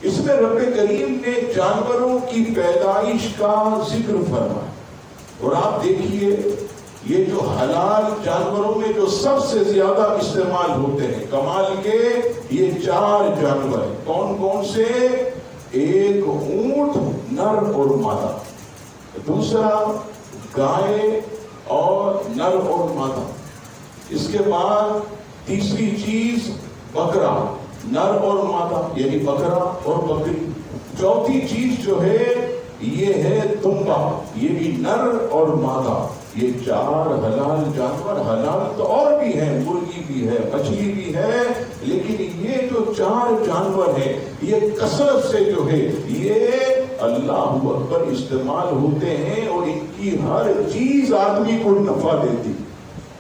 اس میں رب کریم نے جانوروں کی پیدائش کا ذکر فرمایا، اور آپ دیکھیے یہ جو حلال جانوروں میں جو سب سے زیادہ استعمال ہوتے ہیں کمال کے، یہ 4 جانور ہیں۔ کون کون سے؟ ایک اونٹ نر اور مادہ، دوسرا گائے اور نر اور مادہ، اس کے بعد تیسری چیز بکرا نر اور مادہ یعنی بکرا اور بکری، چوتھی چیز جو ہے یہ ہے دمبا، یہ بھی نر اور مادہ۔ یہ 4 حلال جانور، حلال تو اور بھی ہیں، مرغی بھی ہے، مچھلی بھی ہے، لیکن یہ جو 4 جانور ہیں یہ کثرت سے جو ہے یہ اللہ اکبر استعمال ہوتے ہیں، اور ان کی ہر چیز آدمی کو نفع دیتی ہے،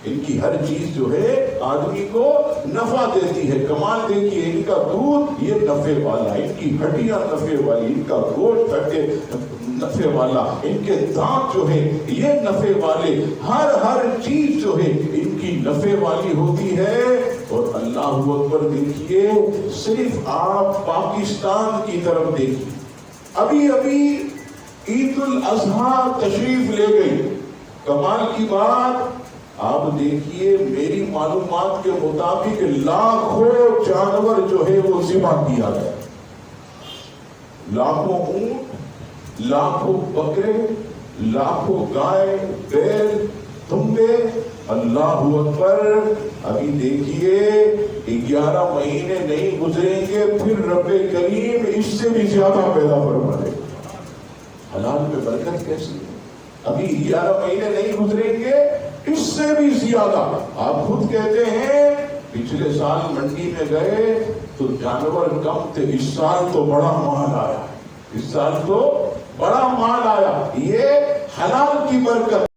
ان کی ہر چیز جو ہے آدمی کو نفع دیتی ہے۔ کمال دیکھیے، ان کا دودھ یہ نفع والا، ان کی ہڈیاں نفع والی، ان کا گوشت نفع والا، ان کے دانت جو ہے یہ نفع والے، ہر چیز جو ہے ان کی نفع والی ہوتی ہے۔ اور اللہ اکبر دیکھیے، صرف آپ پاکستان کی طرف دیکھیے، ابھی عید الاضحیٰ تشریف لے گئی، کمال کی بات آپ دیکھیے، میری معلومات کے مطابق لاکھوں جانور جو ہے وہ ذبح کیا گیا، لاکھوں اونٹ، لاکھوں بکرے، لاکھوں گائے، بیل، دمبے، اللہ اکبر۔ ابھی دیکھیے 11 مہینے نہیں گزریں گے پھر رب کریم اس سے بھی زیادہ پیدا فرما دے گا۔ حلال میں برکت کیسی ہے؟ ابھی 11 مہینے نہیں گزریں گے اس سے بھی زیادہ۔ آپ خود کہتے ہیں پچھلے سال منڈی میں گئے تو جانور کم تھے، اس سال تو بڑا مال آیا، اس سال تو بڑا مال آیا۔ یہ حلال کی برکت۔